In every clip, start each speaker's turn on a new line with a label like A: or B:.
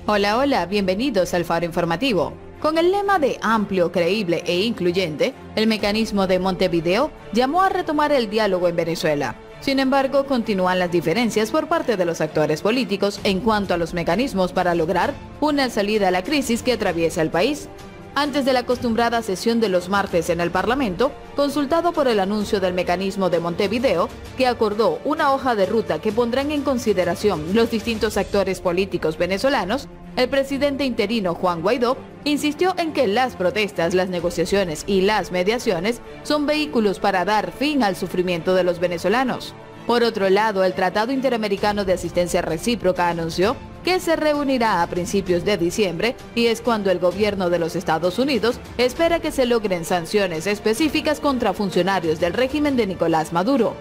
A: Hola, hola, bienvenidos al Faro Informativo. Con el lema de amplio, creíble e incluyente, el mecanismo de Montevideo llamó a retomar el diálogo en Venezuela. Sin embargo, continúan las diferencias por parte de los actores políticos en cuanto a los mecanismos para lograr una salida a la crisis que atraviesa el país. Antes de la acostumbrada sesión de los martes en el Parlamento, consultado por el anuncio del mecanismo de Montevideo, que acordó una hoja de ruta que pondrán en consideración los distintos actores políticos venezolanos, el presidente interino Juan Guaidó insistió en que las protestas, las negociaciones y las mediaciones son vehículos para dar fin al sufrimiento de los venezolanos. Por otro lado, el Tratado Interamericano de Asistencia Recíproca anunció que se reunirá a principios de diciembre y es cuando el gobierno de los Estados Unidos espera que se logren sanciones específicas contra funcionarios del régimen de Nicolás Maduro.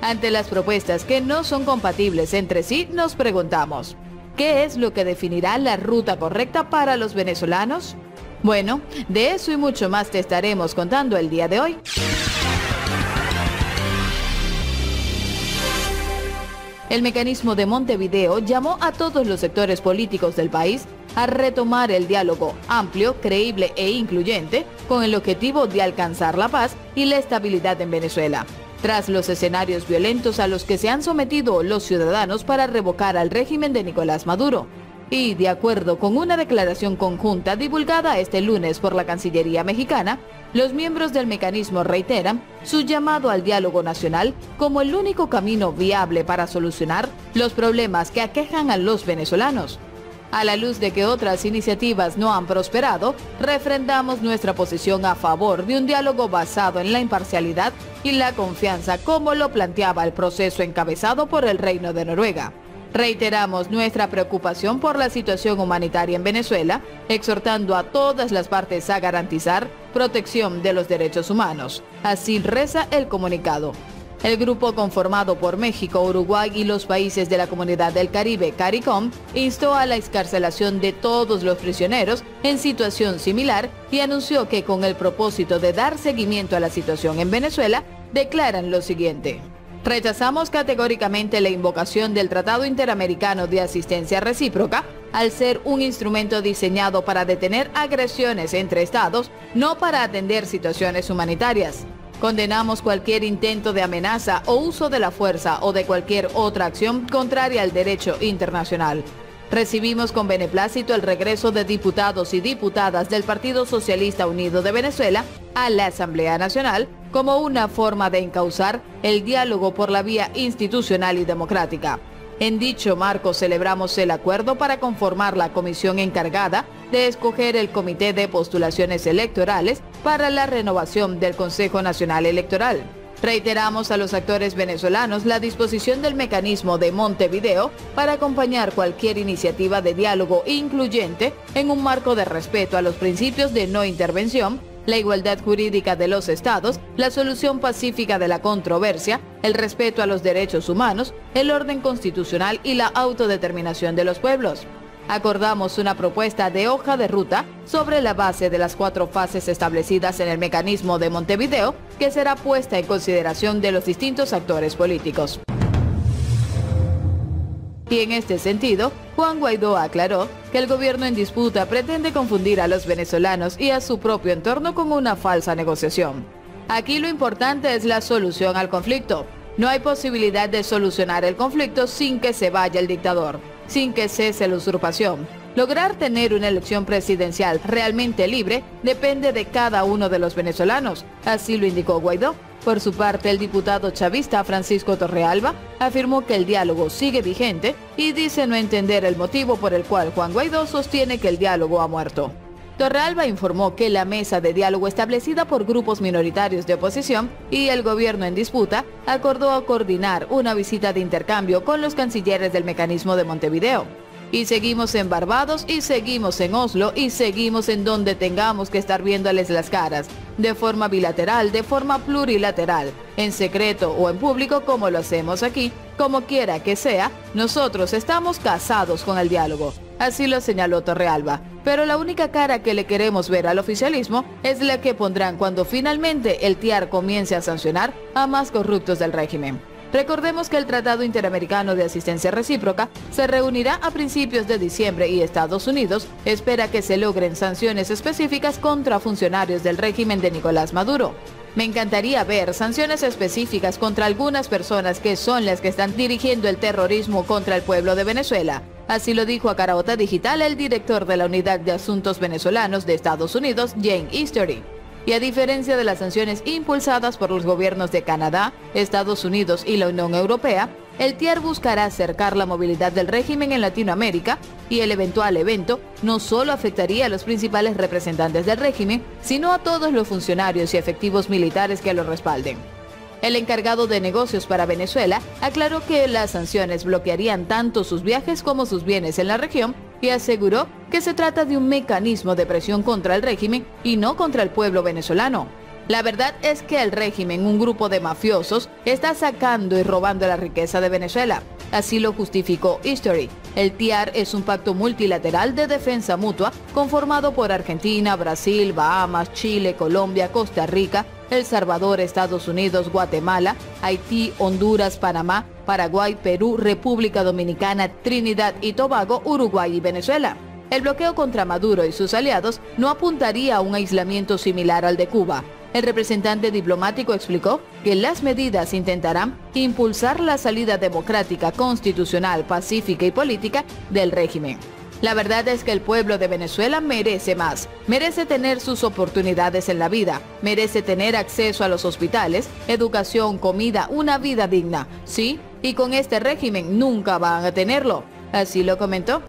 A: Ante las propuestas que no son compatibles entre sí, nos preguntamos, ¿qué es lo que definirá la ruta correcta para los venezolanos? Bueno, de eso y mucho más te estaremos contando el día de hoy. El mecanismo de Montevideo llamó a todos los sectores políticos del país a retomar el diálogo amplio, creíble e incluyente con el objetivo de alcanzar la paz y la estabilidad en Venezuela, tras los escenarios violentos a los que se han sometido los ciudadanos para revocar al régimen de Nicolás Maduro. Y, de acuerdo con una declaración conjunta divulgada este lunes por la Cancillería mexicana, los miembros del mecanismo reiteran su llamado al diálogo nacional como el único camino viable para solucionar los problemas que aquejan a los venezolanos. A la luz de que otras iniciativas no han prosperado, refrendamos nuestra posición a favor de un diálogo basado en la imparcialidad y la confianza, como lo planteaba el proceso encabezado por el Reino de Noruega. Reiteramos nuestra preocupación por la situación humanitaria en Venezuela, exhortando a todas las partes a garantizar protección de los derechos humanos. Así reza el comunicado. El grupo conformado por México, Uruguay y los países de la Comunidad del Caribe, CARICOM, instó a la excarcelación de todos los prisioneros en situación similar y anunció que con el propósito de dar seguimiento a la situación en Venezuela, declaran lo siguiente. Rechazamos categóricamente la invocación del Tratado Interamericano de Asistencia Recíproca al ser un instrumento diseñado para detener agresiones entre estados, no para atender situaciones humanitarias. Condenamos cualquier intento de amenaza o uso de la fuerza o de cualquier otra acción contraria al derecho internacional. Recibimos con beneplácito el regreso de diputados y diputadas del Partido Socialista Unido de Venezuela a la Asamblea Nacional como una forma de encauzar el diálogo por la vía institucional y democrática. En dicho marco celebramos el acuerdo para conformar la comisión encargada de escoger el Comité de Postulaciones Electorales para la renovación del Consejo Nacional Electoral. Reiteramos a los actores venezolanos la disposición del mecanismo de Montevideo para acompañar cualquier iniciativa de diálogo incluyente en un marco de respeto a los principios de no intervención, la igualdad jurídica de los estados, la solución pacífica de la controversia, el respeto a los derechos humanos, el orden constitucional y la autodeterminación de los pueblos. Acordamos una propuesta de hoja de ruta sobre la base de las 4 fases establecidas en el mecanismo de Montevideo, que será puesta en consideración de los distintos actores políticos. Y en este sentido, Juan Guaidó aclaró que el gobierno en disputa pretende confundir a los venezolanos y a su propio entorno con una falsa negociación. Aquí lo importante es la solución al conflicto. No hay posibilidad de solucionar el conflicto sin que se vaya el dictador, sin que cese la usurpación. Lograr tener una elección presidencial realmente libre depende de cada uno de los venezolanos, así lo indicó Guaidó. Por su parte, el diputado chavista Francisco Torrealba afirmó que el diálogo sigue vigente y dice no entender el motivo por el cual Juan Guaidó sostiene que el diálogo ha muerto. Torrealba informó que la mesa de diálogo establecida por grupos minoritarios de oposición y el gobierno en disputa acordó coordinar una visita de intercambio con los cancilleres del mecanismo de Montevideo. Y seguimos en Barbados y seguimos en Oslo y seguimos en donde tengamos que estar viéndoles las caras, de forma bilateral, de forma plurilateral, en secreto o en público como lo hacemos aquí, como quiera que sea, nosotros estamos casados con el diálogo. Así lo señaló Torrealba. Pero la única cara que le queremos ver al oficialismo es la que pondrán cuando finalmente el TIAR comience a sancionar a más corruptos del régimen. Recordemos que el Tratado Interamericano de Asistencia Recíproca se reunirá a principios de diciembre y Estados Unidos espera que se logren sanciones específicas contra funcionarios del régimen de Nicolás Maduro. Me encantaría ver sanciones específicas contra algunas personas que son las que están dirigiendo el terrorismo contra el pueblo de Venezuela. Así lo dijo a Caraota Digital el director de la Unidad de Asuntos Venezolanos de Estados Unidos, Jane Eastery. Y a diferencia de las sanciones impulsadas por los gobiernos de Canadá, Estados Unidos y la Unión Europea, el TIAR buscará acercar la movilidad del régimen en Latinoamérica y el eventual evento no solo afectaría a los principales representantes del régimen, sino a todos los funcionarios y efectivos militares que lo respalden. El encargado de negocios para Venezuela aclaró que las sanciones bloquearían tanto sus viajes como sus bienes en la región y aseguró que se trata de un mecanismo de presión contra el régimen y no contra el pueblo venezolano. La verdad es que el régimen, un grupo de mafiosos, está sacando y robando la riqueza de Venezuela. Así lo justificó Eastery. El TIAR es un pacto multilateral de defensa mutua conformado por Argentina, Brasil, Bahamas, Chile, Colombia, Costa Rica, El Salvador, Estados Unidos, Guatemala, Haití, Honduras, Panamá, Paraguay, Perú, República Dominicana, Trinidad y Tobago, Uruguay y Venezuela. El bloqueo contra Maduro y sus aliados no apuntaría a un aislamiento similar al de Cuba. El representante diplomático explicó que las medidas intentarán impulsar la salida democrática, constitucional, pacífica y política del régimen. La verdad es que el pueblo de Venezuela merece más, merece tener sus oportunidades en la vida, merece tener acceso a los hospitales, educación, comida, una vida digna. Sí, y con este régimen nunca van a tenerlo. Así lo comentó.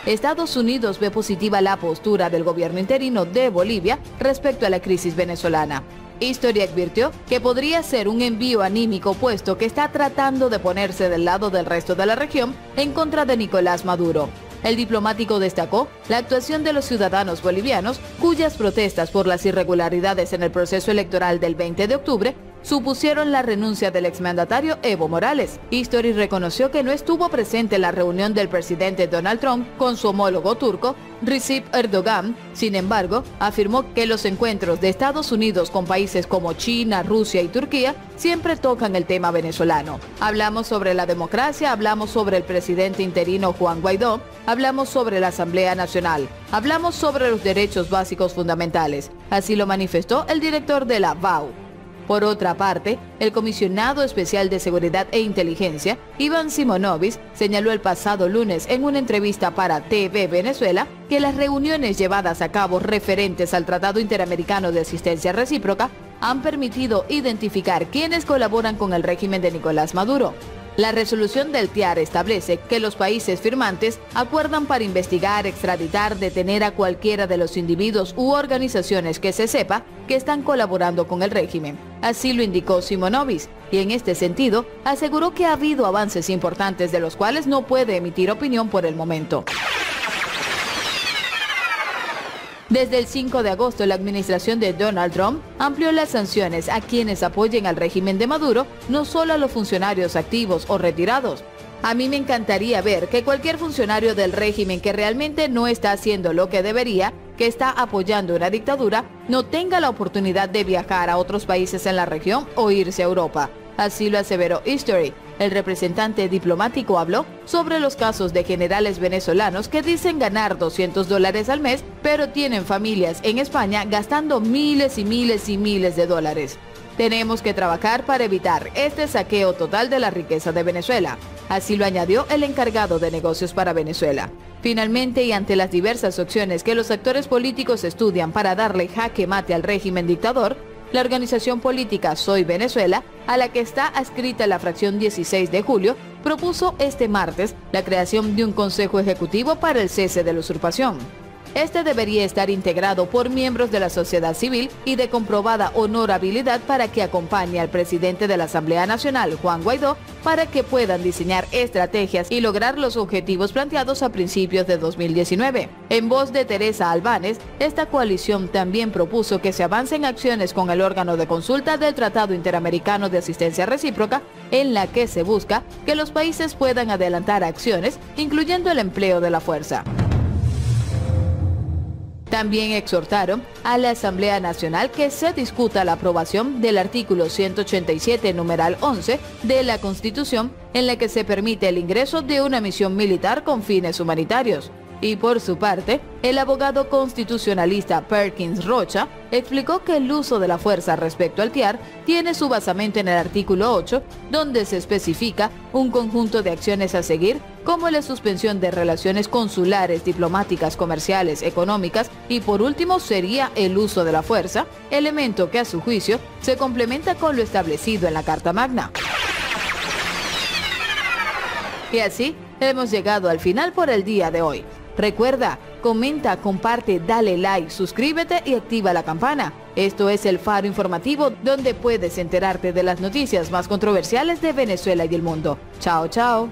A: Estados Unidos ve positiva la postura del gobierno interino de Bolivia respecto a la crisis venezolana. Eastery advirtió que podría ser un envío anímico puesto que está tratando de ponerse del lado del resto de la región en contra de Nicolás Maduro. El diplomático destacó la actuación de los ciudadanos bolivianos cuyas protestas por las irregularidades en el proceso electoral del 20 de octubre supusieron la renuncia del exmandatario Evo Morales. Eastery reconoció que no estuvo presente en la reunión del presidente Donald Trump con su homólogo turco, Recep Erdogan. Sin embargo, afirmó que los encuentros de Estados Unidos con países como China, Rusia y Turquía siempre tocan el tema venezolano. Hablamos sobre la democracia, hablamos sobre el presidente interino Juan Guaidó, hablamos sobre la Asamblea Nacional, hablamos sobre los derechos básicos fundamentales. Así lo manifestó el director de la VAU. Por otra parte, el comisionado especial de Seguridad e Inteligencia, Iván Simonovic, señaló el pasado lunes en una entrevista para TV Venezuela que las reuniones llevadas a cabo referentes al Tratado Interamericano de Asistencia Recíproca han permitido identificar quienes colaboran con el régimen de Nicolás Maduro. La resolución del TIAR establece que los países firmantes acuerdan para investigar, extraditar, detener a cualquiera de los individuos u organizaciones que se sepa que están colaborando con el régimen. Así lo indicó Simonovic, y en este sentido aseguró que ha habido avances importantes de los cuales no puede emitir opinión por el momento. Desde el 5 de agosto, la administración de Donald Trump amplió las sanciones a quienes apoyen al régimen de Maduro, no solo a los funcionarios activos o retirados. A mí me encantaría ver que cualquier funcionario del régimen que realmente no está haciendo lo que debería, que está apoyando una dictadura, no tenga la oportunidad de viajar a otros países en la región o irse a Europa. Así lo aseveró Eastery. El representante diplomático habló sobre los casos de generales venezolanos que dicen ganar $200 al mes, pero tienen familias en España gastando miles y miles y miles de dólares. Tenemos que trabajar para evitar este saqueo total de la riqueza de Venezuela. Así lo añadió el encargado de negocios para Venezuela. Finalmente, y ante las diversas opciones que los actores políticos estudian para darle jaque mate al régimen dictador, la organización política Soy Venezuela, a la que está adscrita la fracción 16 de julio, propuso este martes la creación de un consejo ejecutivo para el cese de la usurpación. Este debería estar integrado por miembros de la sociedad civil y de comprobada honorabilidad para que acompañe al presidente de la Asamblea Nacional, Juan Guaidó, para que puedan diseñar estrategias y lograr los objetivos planteados a principios de 2019. En voz de Teresa Albánez, esta coalición también propuso que se avancen acciones con el órgano de consulta del Tratado Interamericano de Asistencia Recíproca, en la que se busca que los países puedan adelantar acciones, incluyendo el empleo de la fuerza. También exhortaron a la Asamblea Nacional que se discuta la aprobación del artículo 187, numeral 11 de la Constitución, en la que se permite el ingreso de una misión militar con fines humanitarios. Y por su parte, el abogado constitucionalista Perkins Rocha explicó que el uso de la fuerza respecto al TIAR tiene su basamento en el artículo 8, donde se especifica un conjunto de acciones a seguir, como la suspensión de relaciones consulares, diplomáticas, comerciales, económicas y por último sería el uso de la fuerza, elemento que a su juicio se complementa con lo establecido en la Carta Magna. Y así hemos llegado al final por el día de hoy. Recuerda, comenta, comparte, dale like, suscríbete y activa la campana. Esto es El Faro Informativo, donde puedes enterarte de las noticias más controversiales de Venezuela y el mundo. Chao, chao.